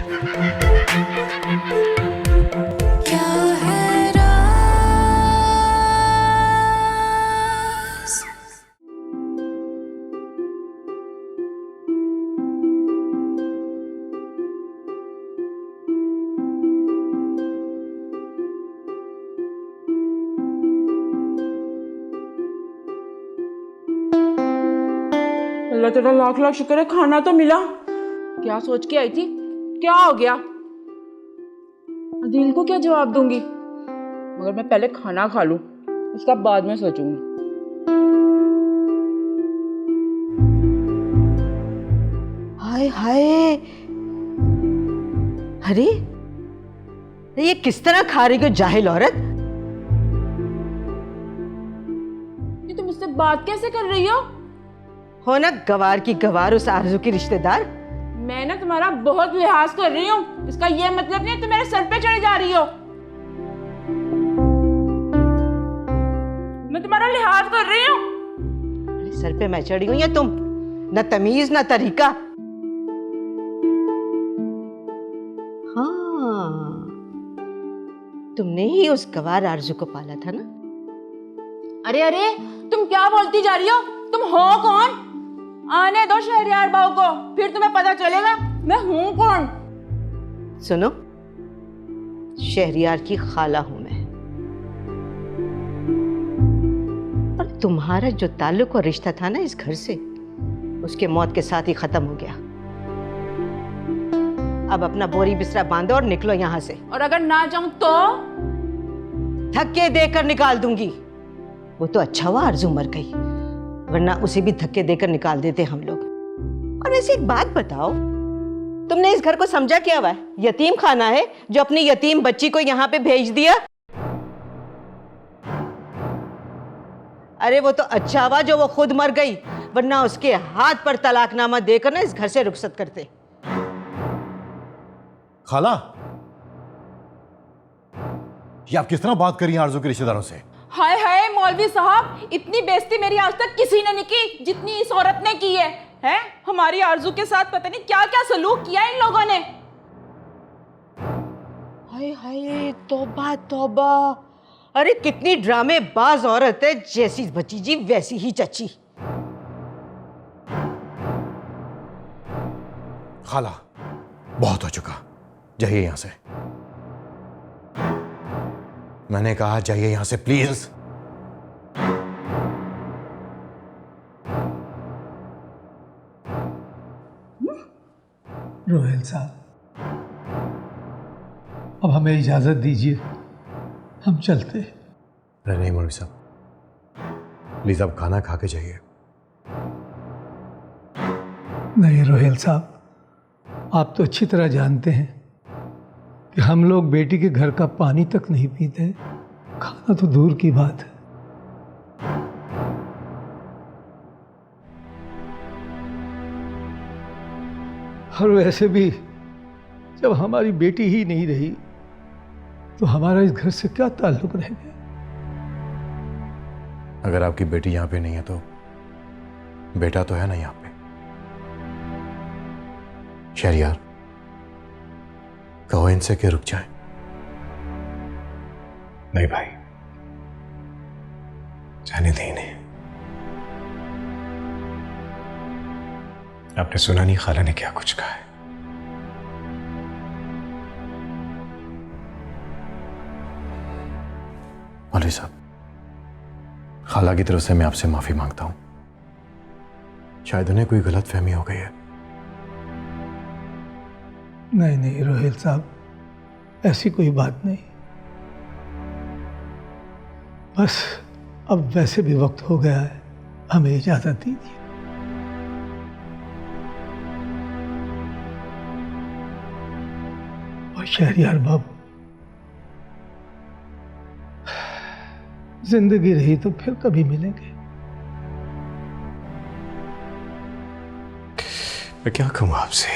क्या है राज? अल्लाह तेरा लाख लाख शुक्र है, खाना तो मिला। क्या सोच के आई थी, क्या हो गया? दिल को क्या जवाब दूंगी, मगर मैं पहले खाना खा लूं, उसका बाद में सोचूंगी। हाय हाय, अरे ये किस तरह खा रही हो जाहिल औरत? ये तुम मुझसे बात कैसे कर रही हो ना गवार की गवार, उस आरजू की रिश्तेदार। मैं ना तुम्हारा बहुत लिहाज कर रही हूँ, इसका ये मतलब नहीं तुम मेरे सर पे चढ़े जा रही हो। मैं तुम्हारा लिहाज कर रही हूँ। अरे सर पे मैं चढ़ी हूं या तुम? न तमीज न तरीका। हाँ, तुमने ही उस गवार आरजू को पाला था ना? अरे अरे, तुम क्या बोलती जा रही हो? तुम हो कौन? आने दो शहरयार बाबू को, फिर तुम्हें पता चलेगा मैं हूं कौन। सुनो, शहरयार की खाला हूं मैं, और तुम्हारा जो ताल्लुक और रिश्ता था ना इस घर से, उसके मौत के साथ ही खत्म हो गया। अब अपना बोरी बिस्तरा बांधो और निकलो यहां से। और अगर ना जाऊं तो? धक्के देकर निकाल दूंगी। वो तो अच्छा हुआ आरजू मर गई, वरना उसे भी धक्के देकर निकाल देते हम लोग। और वैसे एक बात बताओ, तुमने इस घर को समझा क्या हुआ है? यतीम खाना है जो अपनी यतीम बच्ची को यहाँ पे भेज दिया? अरे वो तो अच्छा हुआ जो वो खुद मर गई, वरना उसके हाथ पर तलाकनामा देकर ना इस घर से रुखसत करते। खाला, ये आप किस तरह बात कर रही हैं आरजू के रिश्तेदारों से? हाय हाय मौलवी साहब, इतनी बेइज्जती मेरी आज तक किसी ने नहीं की जितनी इस औरत ने की है। हैं? हमारी आरजू के साथ पता नहीं क्या क्या सलूक किया इन लोगों ने। हाय हाय, तौबा तौबा। अरे कितनी ड्रामेबाज औरत है, जैसी भतीजी वैसी ही चची। खाला, बहुत हो चुका, जाइए यहां से। मैंने कहा जाइए यहां से प्लीज। रोहेल साहब, अब हमें इजाजत दीजिए, हम चलते। अरे नहीं मौलवी साहब, प्लीज आप खाना खा के जाइए। नहीं रोहेल साहब, आप तो अच्छी तरह जानते हैं कि हम लोग बेटी के घर का पानी तक नहीं पीते, खाना तो दूर की बात है। और वैसे भी जब हमारी बेटी ही नहीं रही तो हमारा इस घर से क्या ताल्लुक रह गया? अगर आपकी बेटी यहां पे नहीं है तो बेटा तो है ना यहां पे। शहरयार, कहो इनसे कि रुक जाए। नहीं भाई, जाने दें इन्हें। आपने सुना नहीं खाला ने क्या कुछ कहा है? मौलवी साहब, खाला की तरफ से मैं आपसे माफी मांगता हूं, शायद उन्हें कोई गलत फहमी हो गई है। नहीं नहीं रोहेल साहब, ऐसी कोई बात नहीं। बस अब वैसे भी वक्त हो गया है, हमें इजाजत दीजिए। और शहरयार बाबू, जिंदगी रही तो फिर कभी मिलेंगे। मैं क्या कहूं आपसे,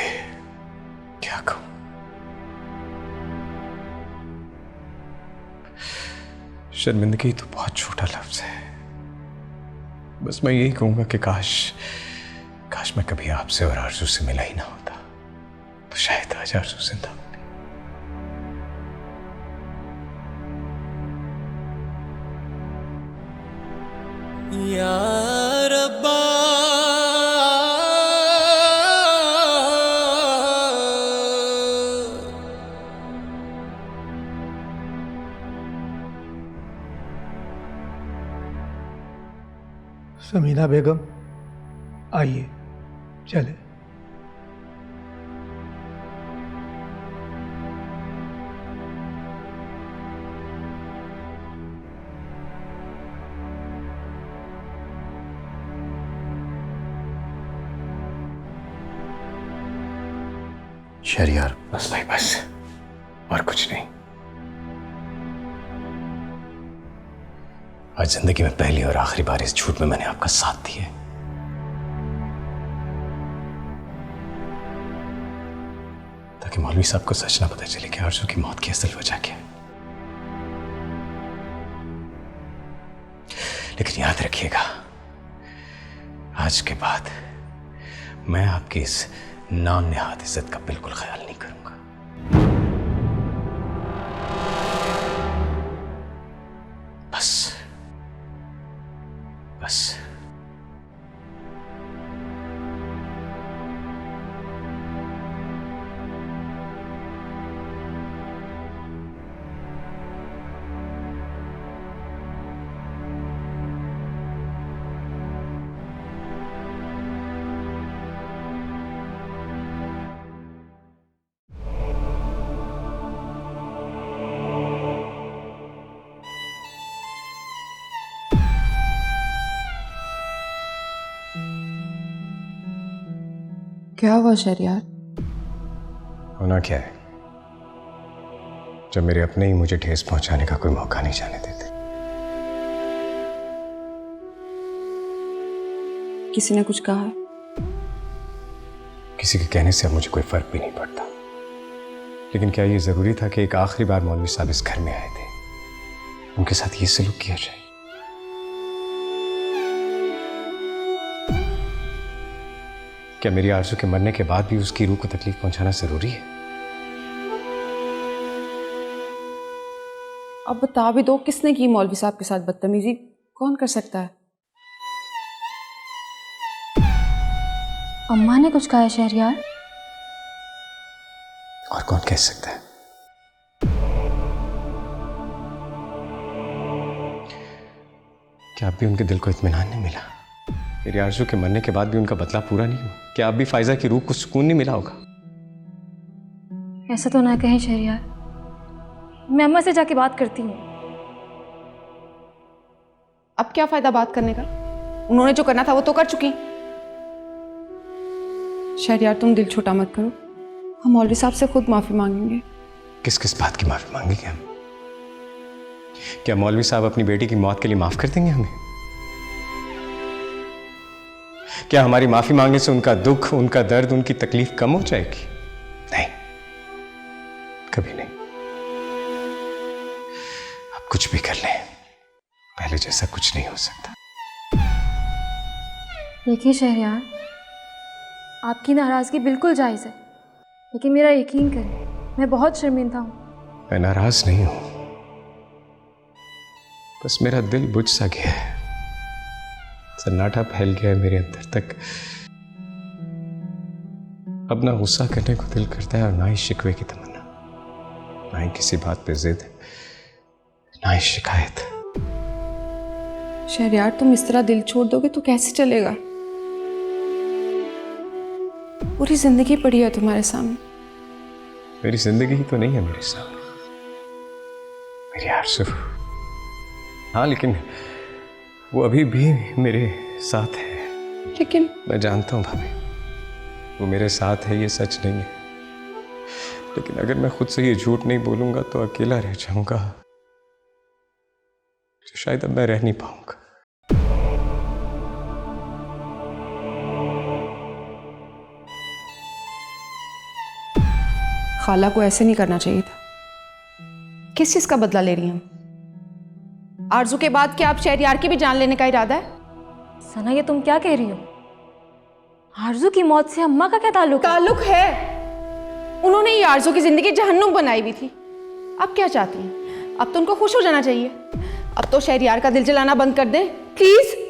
क्या कहूं? शर्मिंदगी तो बहुत छोटा लफ्ज है। बस मैं यही कहूंगा कि काश मैं कभी आपसे और आरजू से मिला ही ना होता, तो शायद आज आरज़ू जिंदा होती। या रब्बा समीना बेगम, आइए चले। शहरियार, बस भाई बस, और कुछ नहीं। आज जिंदगी में पहली और आखिरी बार इस झूठ में मैंने आपका साथ दिया। ताकि मौलवी साहब को सच ना पता चले कि आरज़ू की मौत की असल वजह क्या है। लेकिन याद रखिएगा, आज के बाद मैं आपकी इस नाम-नेहाद इज्जत का बिल्कुल ख्याल नहीं करूंगा। बस बस क्या हुआ शहरियार? होना क्या है, जब मेरे अपने ही मुझे ठेस पहुंचाने का कोई मौका नहीं जाने देते। किसी ने कुछ कहा? किसी के कहने से अब मुझे कोई फर्क भी नहीं पड़ता। लेकिन क्या ये जरूरी था कि एक आखिरी बार मौलवी साहब इस घर में आए थे, उनके साथ ये सलूक किया जाए? क्या मेरी आरज़ू के मरने के बाद भी उसकी रूह को तकलीफ पहुंचाना जरूरी है? अब बता भी दो, किसने की मौलवी साहब के साथ बदतमीजी? कौन कर सकता है? अम्मा ने कुछ कहा है शहरियार? और कौन कह सकता है? क्या अब भी उनके दिल को इत्मीनान नहीं मिला? मेरी आरज़ू के मरने के बाद भी उनका बदला पूरा नहीं हुआ? क्या अब भी फायजा की रूह को सुकून नहीं मिला होगा? ऐसा तो ना कहें शहरियार, मैं अम्मा से जाके बात करती हूँ। अब क्या फायदा बात करने का? उन्होंने जो करना था वो तो कर चुकी। शहरियार तुम दिल छोटा मत करो, हम मौलवी साहब से खुद माफी मांगेंगे। किस किस बात की माफी मांगेंगे हम? क्या मौलवी साहब अपनी बेटी की मौत के लिए माफ कर देंगे हमें? क्या हमारी माफी मांगने से उनका दुख, उनका दर्द, उनकी तकलीफ कम हो जाएगी? नहीं, कभी नहीं। अब कुछ भी कर लें, पहले जैसा कुछ नहीं हो सकता। देखिए शहरियार, आपकी नाराजगी बिल्कुल जायज़ है, लेकिन मेरा यकीन करें, मैं बहुत शर्मिंदा हूँ। मैं नाराज नहीं हूं, बस मेरा दिल बुझ सा गया है, सन्नाटा फैल गया है मेरे अंदर तक। अब ना गुस्सा करने को दिल करता है और ना ही शिकवे की तमन्ना, ना ही किसी बात पे जिद, ना ही शिकायत। शहरियार तुम इस तरह दिल छोड़ दोगे तो कैसे चलेगा? पूरी जिंदगी पड़ी है तुम्हारे सामने। मेरी जिंदगी ही तो नहीं है मेरे सामने, मेरी आरज़ू। हाँ, लेकिन वो अभी भी मेरे साथ है। लेकिन मैं जानता हूँ भाभी, वो मेरे साथ है, ये सच नहीं है। लेकिन अगर मैं खुद से ये झूठ नहीं बोलूंगा तो अकेला रह जाऊंगा, तो शायद अब मैं रह नहीं पाऊंगा। खाला को ऐसे नहीं करना चाहिए था। किस चीज का बदला ले रही हैं? आरजू के बाद क्या आप शहरियार की भी जान लेने का इरादा है? सना, ये तुम क्या कह रही हो? आरजू की मौत से अम्मा का क्या ताल्लुक है? ताल्लुक है। उन्होंने ही आरज़ू की जिंदगी जहन्नुम बनाई हुई थी। अब क्या चाहती हैं? अब तो उनको खुश हो जाना चाहिए। अब तो शहरयार का दिल जलाना बंद कर दें प्लीज।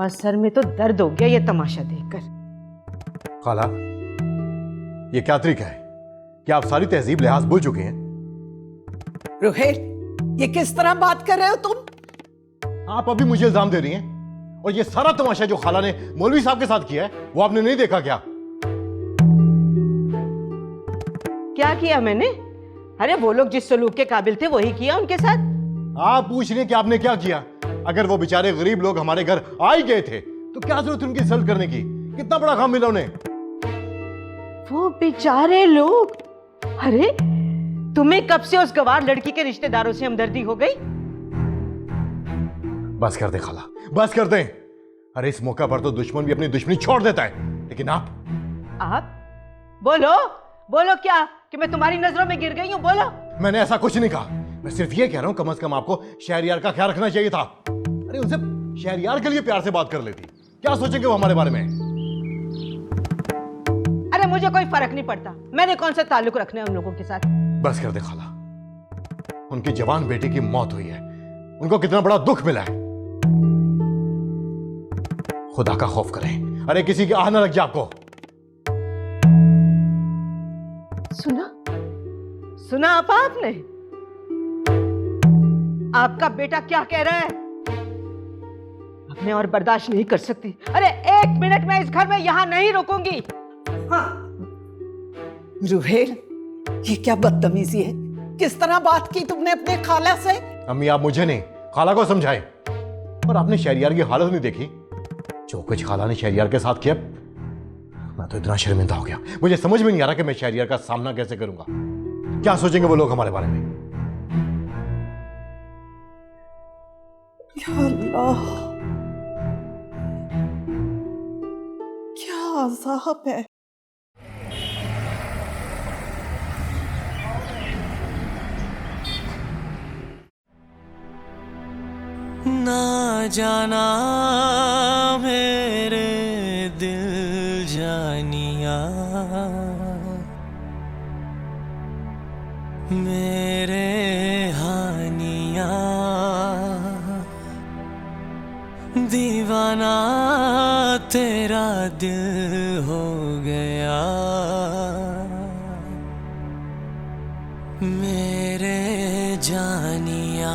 सर में तो दर्द हो गया ये तमाशा देखकर। खाला, ये क्या तरीका है? क्या आप सारी तहजीब लिहाज भूल चुके हैं? रोहेल, ये किस तरह बात कर रहे हो तुम? आप अभी मुझे इल्जाम दे रही हैं? और ये सारा तमाशा जो खाला ने मौलवी साहब के साथ किया है, वो आपने नहीं देखा क्या? क्या किया मैंने? अरे वो लोग जिस सलूक के काबिल थे वही किया उनके साथ। आप पूछ रहे हैं कि आपने क्या किया? अगर वो बेचारे गरीब लोग हमारे घर आ ही गए थे तो क्या जरूरत थी उनकी इंसल्ट करने की? कितना बड़ा काम मिला उन्हें। वो बेचारे लोग? अरे तुम्हें कब से उस गवार लड़की के रिश्तेदारों से हमदर्दी हो गई? बस कर दे खाला, बस कर दे। अरे इस मौका पर तो दुश्मन भी अपनी दुश्मनी छोड़ देता है, लेकिन आप बोलो बोलो, क्या कि मैं तुम्हारी नजरों में गिर गई हूं? बोलो। मैंने ऐसा कुछ नहीं कहा, मैं सिर्फ ये कह रहा हूं कम से कम आपको शहरयार का ख्याल रखना चाहिए था। अरे उनसे शहरयार के लिए प्यार से बात कर लेती, क्या सोचेंगे वो हमारे बारे में? अरे मुझे कोई फर्क नहीं पड़ता, मैंने कौन सा ताल्लुक रखना है उन लोगों के साथ। बस कर दे खाला, उनकी जवान बेटी की मौत हुई है, उनको कितना बड़ा दुख मिला है। खुदा का खौफ करें, अरे किसी की आह न लग जाए आपको। सुना आपने? आपका बेटा क्या कह रहा है? अब मैं और बर्दाश्त नहीं कर सकती। अरे 1 मिनट में इस घर में यहां नहीं रुकूंगी। हाँ रोहेल, ये क्या बदतमीजी है? किस तरह बात की तुमने अपने खाला से? अम्मी आप मुझे नहीं, खाला को समझाएं। और आपने शहरयार की हालत नहीं देखी? जो कुछ खाला ने शहरयार के साथ किया, मैं तो इतना शर्मिंदा हो गया, मुझे समझ में नहीं आ रहा कि मैं शहरयार का सामना कैसे करूंगा। क्या सोचेंगे वो लोग हमारे बारे में? या अल्लाह, क्या अज़ाब है। ना जाना मेरे दिल जानिया, मेरे हानिया, दीवाना तेरा दिल हो गया, मेरे जानिया।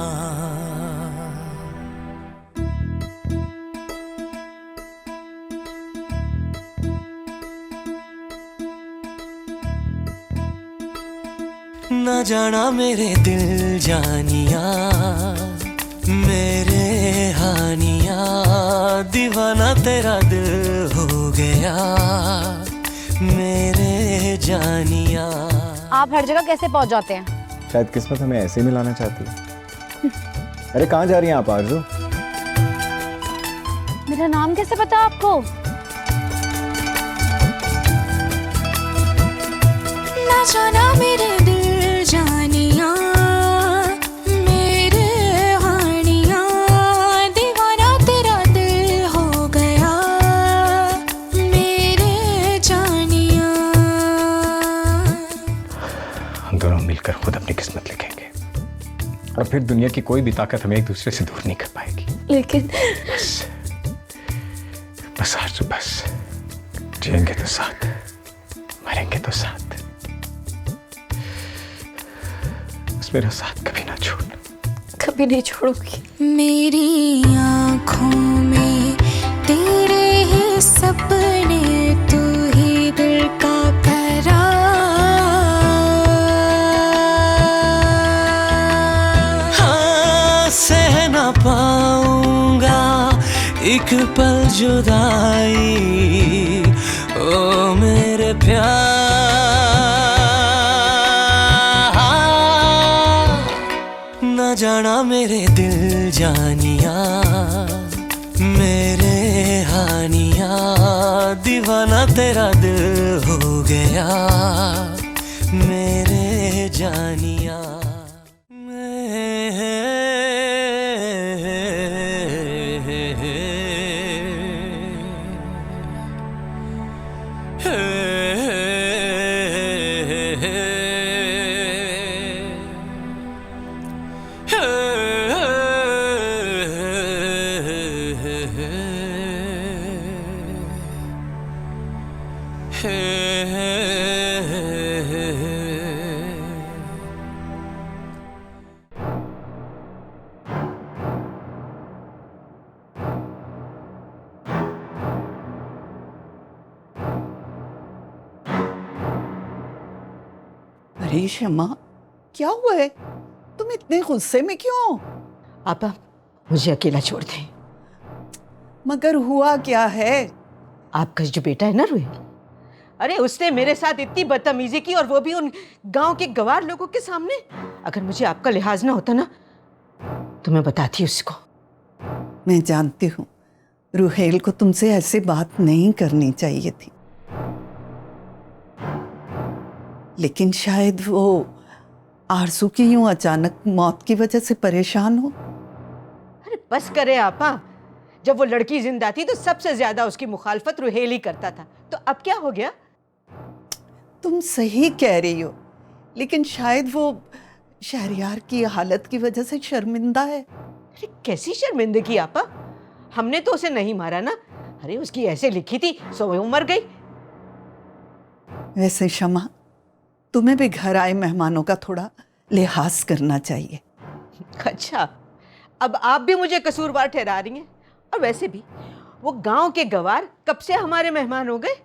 न जाना मेरे दिल जानिया, मेरे हानिया, दीवाना तेरा दिल हो गया, मेरे जानिया। आप हर जगह कैसे पहुंच जाते हैं? शायद किस्मत हमें ऐसे मिलाना चाहती है। अरे कहाँ जा रही हैं आप आरज़ू? मेरा नाम कैसे पता आपको? जाना मेरे दिल जानिया, मेरे हानिया, दीवाना तेरा दिल हो गया, मेरे जानिया। हम दोनों मिलकर खुद अपनी किस्मत लिखेंगे और फिर दुनिया की कोई भी ताकत हमें एक दूसरे से दूर नहीं कर पाएगी। लेकिन बस आरज़ू, बस जिएंगे तो साथ, मरेंगे तो साथ। बस मेरा साथ कभी ना छोड़ना। कभी नहीं छोड़ूंगी। मेरी आँखों में तेरे ही सपने, तू ही दिल का करार। हाँ, सह ना पाऊंगा एक पल जुदाई, ओ मेरे प्यार। न जाना मेरे दिल जानिया, मेरे हानिया, दीवाना तेरा दिल हो गया, मेरे जानिया। अरे शमा, क्या हुआ है? तुम इतने गुस्से में क्यों हो? आपा मुझे अकेला छोड़ दें। मगर हुआ क्या है? आपका जो बेटा है ना रोहिल, अरे उसने मेरे साथ इतनी बदतमीजी की, और वो भी उन गांव के गवार लोगों के सामने। अगर मुझे आपका लिहाज ना होता ना तो मैं बताती उसको। मैं जानती हूँ रुहेल को तुमसे ऐसे बात नहीं करनी चाहिए थी, लेकिन शायद वो आरज़ू की यूं अचानक मौत की वजह से परेशान हो। अरे बस करे आपा, जब वो लड़की जिंदा थी तो सबसे ज्यादा उसकी मुखालफत रुहेल ही करता था, तो अब क्या हो गया? तुम सही कह रही हो, लेकिन शायद वो शहरयार की हालत की वजह से शर्मिंदा है। अरे कैसी शर्मिंदगी आपा, हमने तो उसे नहीं मारा ना। अरे उसकी ऐसे लिखी थी सो वो मर गई। वैसे शमा, तुम्हें भी घर आए मेहमानों का थोड़ा लिहाज करना चाहिए। अच्छा, अब आप भी मुझे कसूरवार ठहरा रही हैं। और वैसे भी वो गांव के गवार कब से हमारे मेहमान हो गए?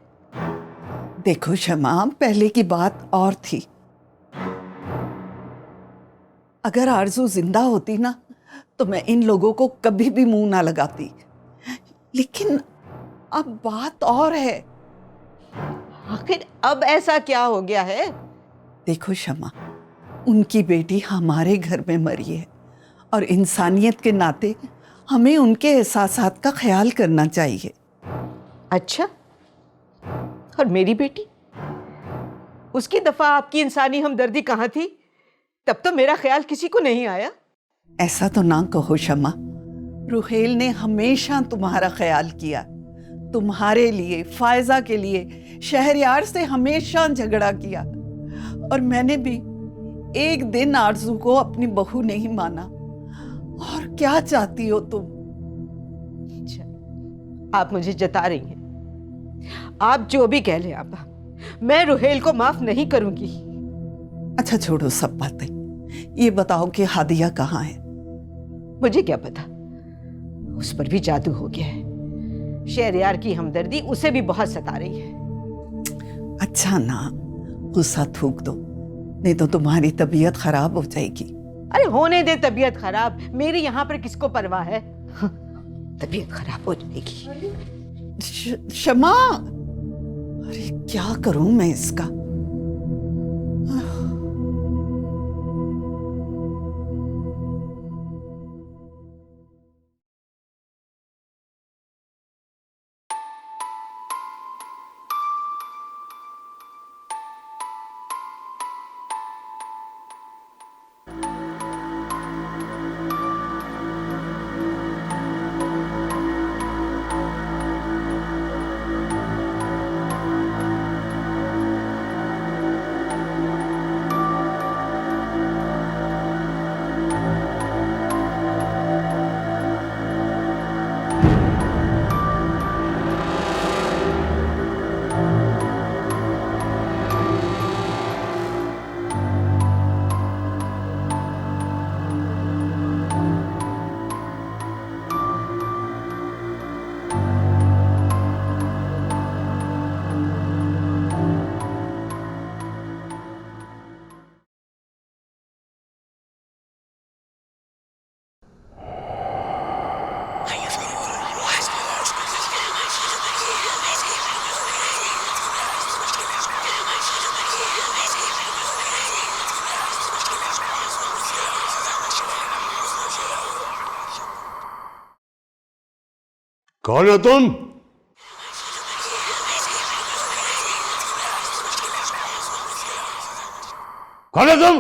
देखो शमा, पहले की बात और थी। अगर आरज़ू जिंदा होती ना तो मैं इन लोगों को कभी भी मुंह ना लगाती, लेकिन अब बात और है। आखिर अब ऐसा क्या हो गया है? देखो शमा, उनकी बेटी हमारे घर में मरी है, और इंसानियत के नाते हमें उनके एहसासात का ख्याल करना चाहिए। अच्छा, और मेरी बेटी, उसकी दफा आपकी इंसानी हमदर्दी कहाँ थी? तब तो मेरा ख्याल किसी को नहीं आया। ऐसा तो ना कहो शमा, रुहेल ने हमेशा तुम्हारा ख्याल किया। तुम्हारे लिए, फायजा के लिए शहरयार से हमेशा झगड़ा किया, और मैंने भी एक दिन आरज़ू को अपनी बहू नहीं माना। और क्या चाहती हो तुम? अच्छा, आप मुझे जता रही हैं। आप जो भी कह ले आपा, मैं रुहेल को माफ नहीं करूंगी। अच्छा छोड़ो सब बातें, ये बताओ कि हादिया कहाँ है? मुझे क्या पता, उस पर भी जादू हो गया है। शहरयार की हमदर्दी उसे भी बहुत सता रही है। अच्छा ना, गुस्सा थूक दो, नहीं तो तुम्हारी तबीयत खराब हो जाएगी। अरे होने दे तबीयत खराब, मेरी यहाँ पर किसको परवाह है? तबीयत खराब हो जाएगी। शमा, अरे क्या करूं मैं इसका? कौन हो तुम? कौन हो तुम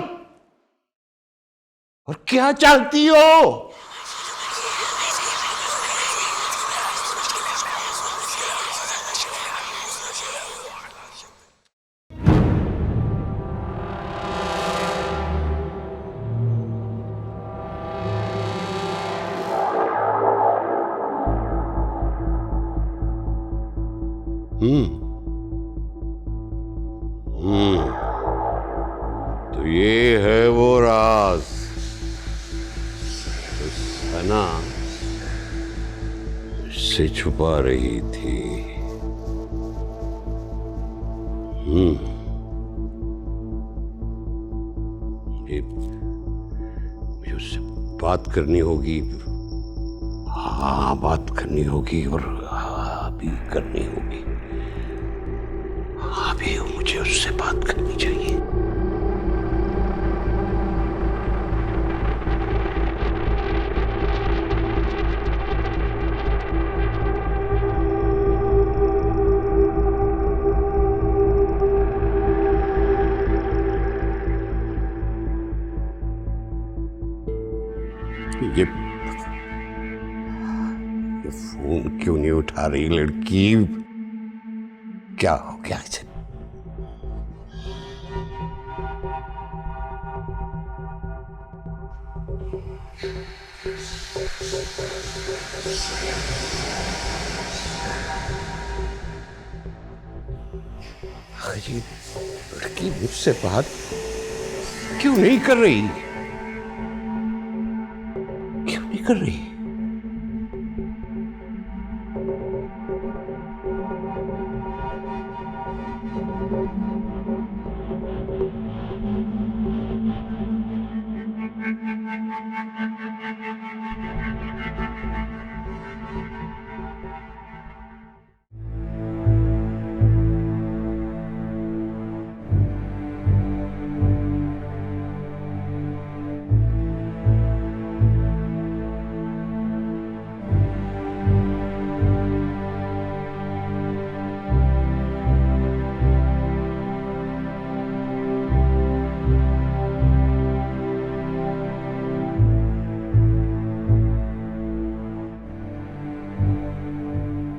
और क्या चाहती हो? तो ये है वो राज जो सना से छुपा रही थी। मुझे उससे बात करनी होगी। हाँ, बात करनी होगी और अभी करनी होगी। अभी मुझे उससे बात करनी चाहिए। ये फोन क्यों नहीं उठा रही लड़की? क्या हो गया इसे? ये लड़की मुझसे बात क्यों नहीं कर रही? क्यों नहीं कर रही?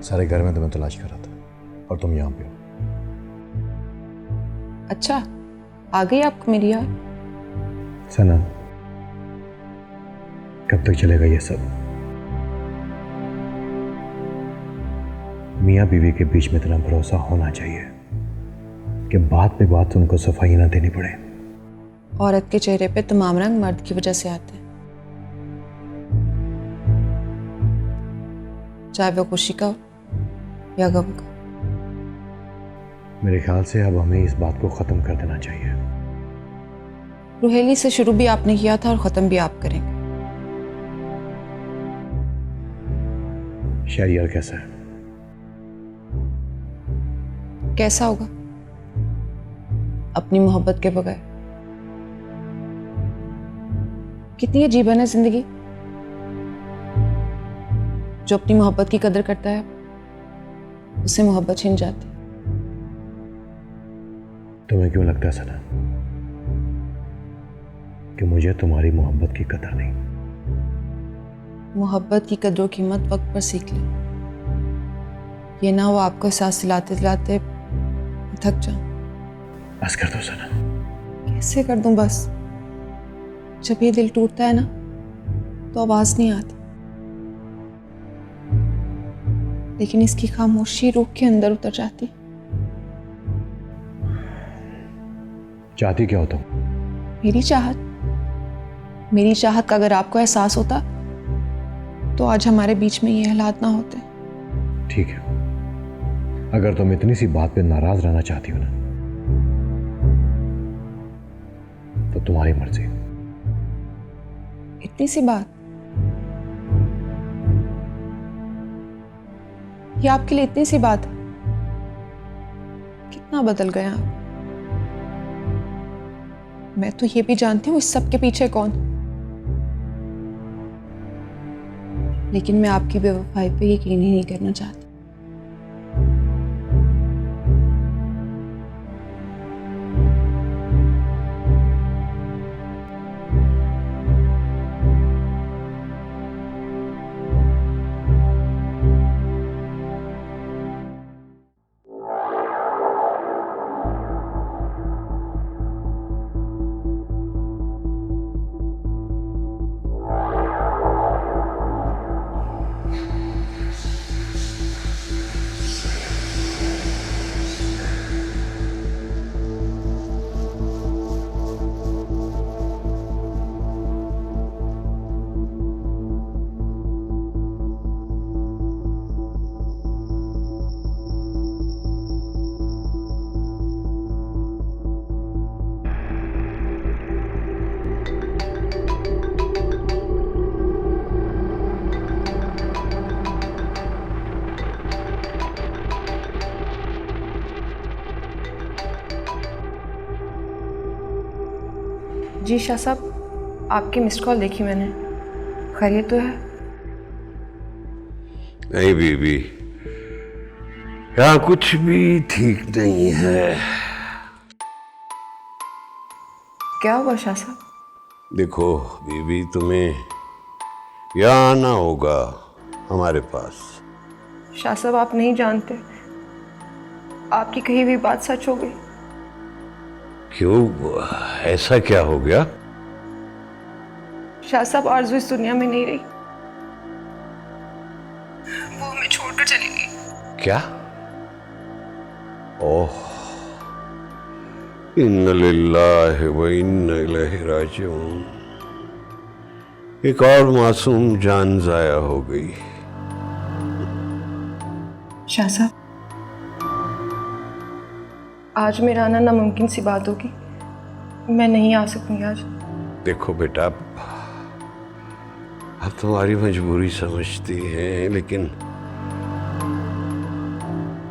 सारे घर में तुम्हें तलाश कर रहा था और तुम यहां पे हो। अच्छा, आ गई आपको मेरी याद? सना, कब तक चलेगा ये सब? मियां बीवी के बीच में इतना भरोसा होना चाहिए कि बात पे बात उनको सफाई ना देनी पड़े। औरत के चेहरे पे तमाम रंग मर्द की वजह से आते हैं, चाहे वो खुशी का हो या गम का। मेरे ख्याल से अब हमें इस बात को खत्म कर देना चाहिए। रुहेली से शुरू भी आपने किया था और खत्म भी आप करेंगे। शहरियार कैसा है? कैसा होगा अपनी मोहब्बत के बगैर? कितनी अजीब है ना जिंदगी। जो अपनी मोहब्बत की कदर करता है उससे मोहब्बत छिन जाती। तुम्हें क्यों लगता है सना कि मुझे तुम्हारी मोहब्बत की कदर नहीं? मोहब्बत की कदर कीमत वक्त पर सीख ली। ये ना वो आपको एहसास दिलाते दिलाते थक जाऊं। बस कर दो सना। कैसे कर दूं बस? जब ये दिल टूटता है ना तो आवाज नहीं आती, लेकिन इसकी खामोशी रूह के अंदर उतर जाती। चाहती क्या हो तुम? मेरी चाहत का अगर आपको एहसास होता तो आज हमारे बीच में ये हालात ना होते। ठीक है, अगर तुम इतनी सी बात पे नाराज रहना चाहती हो ना तो तुम्हारी मर्जी। इतनी सी बात? ये आपके लिए इतनी सी बात है? कितना बदल गया आप। मैं तो ये भी जानती हूँ इस सब के पीछे कौन। लेकिन मैं आपकी बेवफाई पे यकीन ही नहीं करना चाहती। जी शाह साहब, आपकी मिस्ड कॉल देखी मैंने। खैरियत तो है? नहीं बीबी, यहाँ कुछ भी ठीक नहीं है। क्या हुआ शाह साहब? देखो बीबी, तुम्हें यहाँ आना होगा हमारे पास। शाह साहब, आप नहीं जानते, आपकी कही हुई बात सच हो गई। क्यों, ऐसा क्या हो गया? शाह साहब, आरज़ू इस दुनिया में नहीं रही, वो हमें छोड़कर चली गई। क्या? ओह, इन्ना लिल्लाहि व इन्ना इलैहि राजिऊन। एक और मासूम जान जाया हो गई। शाह साहब, आज मेरा आना नामुमकिन सी बात होगी, मैं नहीं आ सकूंगी आज। देखो बेटा, अब तुम्हारी मजबूरी समझती हैं, लेकिन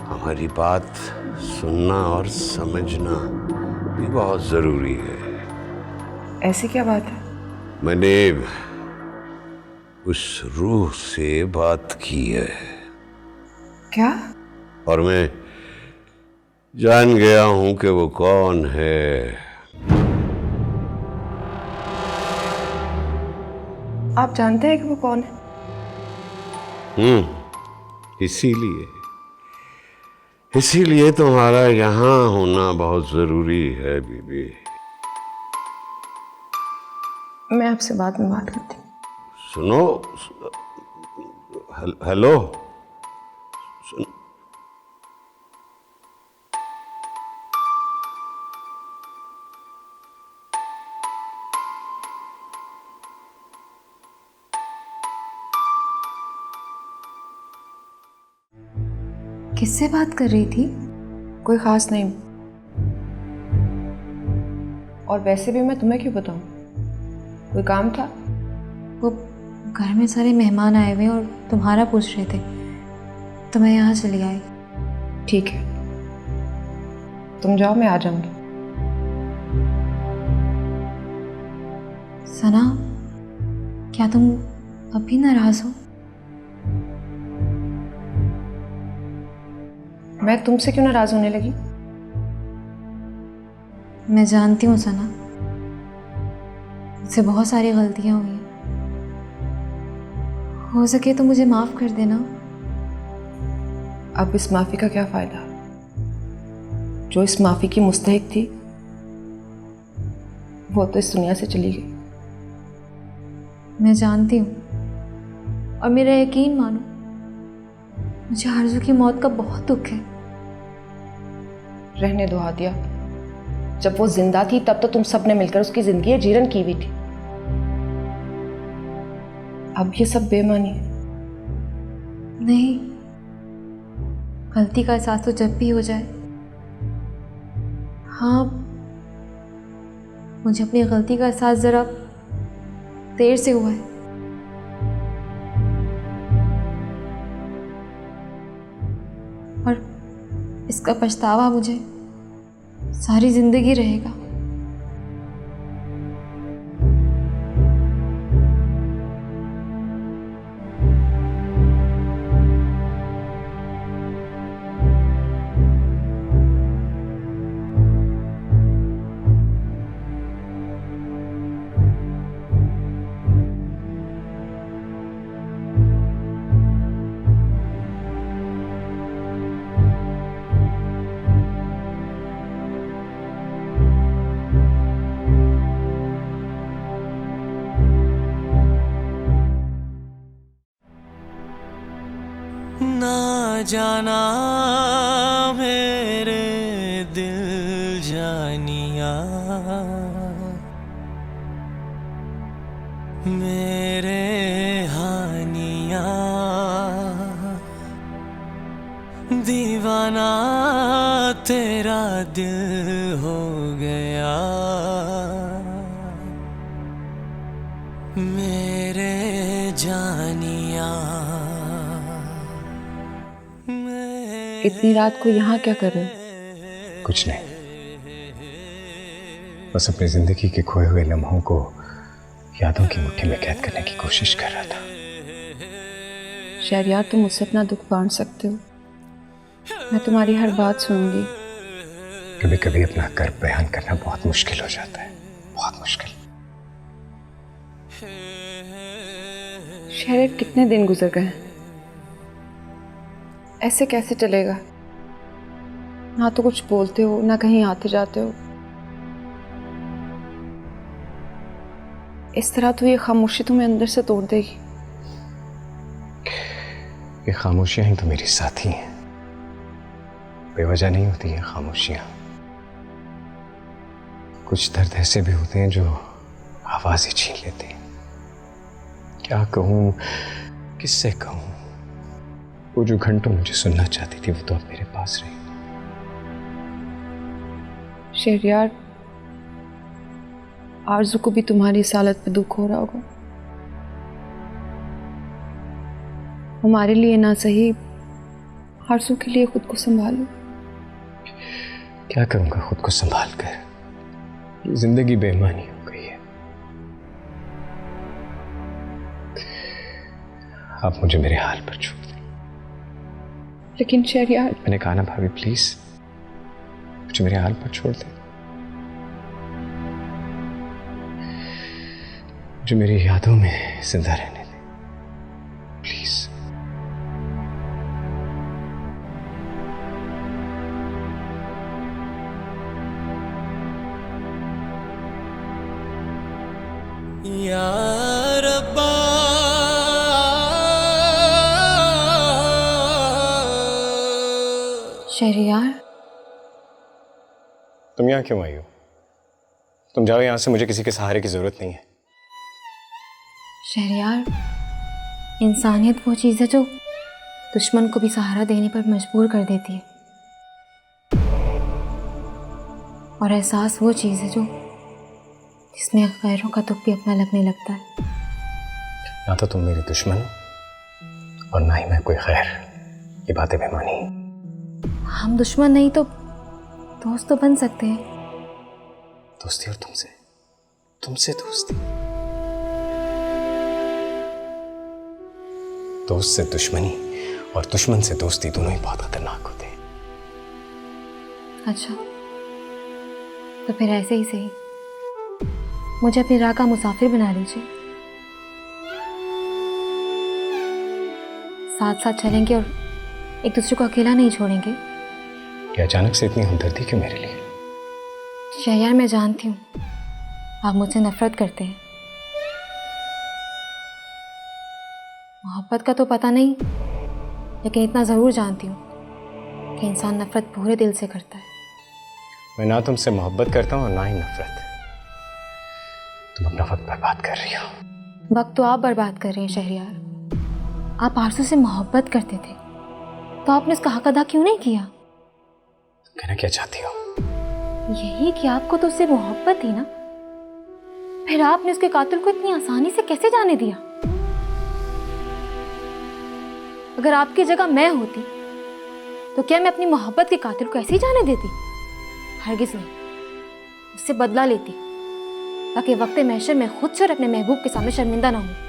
हमारी बात सुनना और समझना भी बहुत जरूरी है। ऐसी क्या बात है? मैंने उस रूह से बात की है। क्या? और मैं जान गया हूं कि वो कौन है। आप जानते हैं कि वो कौन है? इसीलिए तुम्हारा यहाँ होना बहुत जरूरी है बीबी। मैं आपसे बाद में बात करती हूँ। सुनो, हेलो, किससे बात कर रही थी? कोई खास नहीं, और वैसे भी मैं तुम्हें क्यों बताऊं? कोई काम था? वो घर में सारे मेहमान आए हुए हैं और तुम्हारा पूछ रहे थे, तो मैं यहाँ चली आई। ठीक है, तुम जाओ, मैं आ जाऊंगी। सना, क्या तुम अभी नाराज हो? मैं तुमसे क्यों नाराज होने लगी? मैं जानती हूँ सना, मुझसे बहुत सारी गलतियाँ हुई हैं। हो सके तो मुझे माफ कर देना। अब इस माफी का क्या फायदा? जो इस माफी की मुस्तहिक थी वो तो इस दुनिया से चली गई। मैं जानती हूँ, और मेरा यकीन मानो, मुझे आरज़ू की मौत का बहुत दुख है। रहने दो हादिया, जब वो जिंदा थी तब तो तुम सब ने मिलकर उसकी जिंदगी जीरन की हुई थी। अब ये सब बेमानी है। नहीं, गलती का एहसास तो जब भी हो जाए। हाँ, मुझे अपनी गलती का एहसास ज़रा देर से हुआ है। और इसका पछतावा मुझे सारी जिंदगी रहेगा। जाना मेरे दिल जानिया, मेरे हानिया, दीवाना तेरा दिल हो गया, मेरे जानिया। इतनी रात को यहाँ क्या कर रहे हो? कुछ नहीं, बस अपनी जिंदगी के खोए हुए लम्हों को यादों की मुट्ठी में कैद करने की कोशिश कर रहा था। शहरयार, तुम मुझसे अपना दुख बांट सकते हो, मैं तुम्हारी हर बात सुनूंगी। कभी कभी अपना कर्ब बयान करना बहुत मुश्किल हो जाता है, बहुत मुश्किल। शहर, कितने दिन गुजर गए, ऐसे कैसे चलेगा? ना तो कुछ बोलते हो, ना कहीं आते जाते हो। इस तरह तो ये खामोशी तुम्हें अंदर से तोड़ देगी। ये खामोशियां ही तो मेरी साथी हैं, बेवजह नहीं होती ये खामोशियां। कुछ दर्द ऐसे भी होते हैं जो आवाज ही छीन लेते हैं। क्या कहूं, किससे कहूं? वो जो घंटों मुझे सुनना चाहती थी वो तो अब मेरे पास रही। शहरयार, आरज़ू को भी तुम्हारी इस हालत में दुख हो रहा होगा। हमारे लिए ना सही, आरज़ू के लिए खुद को संभालो। क्या करूंगा खुद को संभाल कर? जिंदगी बेईमानी हो गई है। आप मुझे मेरे हाल पर छोड़ दें। लेकिन शहरयार, मैंने कहा ना भाभी, प्लीज मुझे मेरे हाल पर छोड़ दें। मुझे मेरी यादों में जिंदा रहने दें, प्लीज। या रब्बा, शहरयार, तुम यहाँ क्यों आई हो? तुम जाओ यहाँ से, मुझे किसी के सहारे की जरूरत नहीं है। शहरयार, इंसानियत वो चीज़ है जो दुश्मन को भी सहारा देने पर मजबूर कर देती है, और एहसास वो चीज़ है जो जिसमें गैरों का दुख भी अपना लगने लगता है। ना तो तुम मेरी दुश्मन हो और ना ही मैं कोई खैर। ये बातें बेमानी। हम दुश्मन नहीं तो दोस्त तो बन सकते हैं। दोस्ती और तुमसे दोस्ती। दोस्त से दुश्मनी और दुश्मन से दोस्ती दोनों ही बहुत खतरनाक होते हैं। अच्छा, तो फिर ऐसे ही सही, मुझे अपनी राह का मुसाफिर बना लीजिए। साथ साथ चलेंगे और एक दूसरे को अकेला नहीं छोड़ेंगे। क्या अचानक से इतनी हमदर्दी क्यों मेरे लिए? शहरयार, मैं जानती हूँ आप मुझसे नफरत करते हैं। मोहब्बत का तो पता नहीं, लेकिन इतना ज़रूर जानती हूँ कि इंसान नफरत पूरे दिल से करता है। मैं ना तुमसे मोहब्बत करता हूँ और ना ही नफरत। तुम अपना वक्त बर्बाद कर रही हो। वक्त तो आप बर्बाद कर रहे हैं शहरयार। आप आरज़ू से मोहब्बत करते थे तो आपने उसका हक अदा क्यों नहीं किया? कहना क्या चाहती हो? यही कि आपको तो उससे मोहब्बत थी ना, फिर आपने उसके कातिल को इतनी आसानी से कैसे जाने दिया? अगर आपकी जगह मैं होती तो क्या मैं अपनी मोहब्बत के कातिल को ऐसे ही जाने देती? हरगिज नहीं, उससे बदला लेती ताकि वक्त महशर में खुद से और अपने महबूब के सामने शर्मिंदा ना हूं।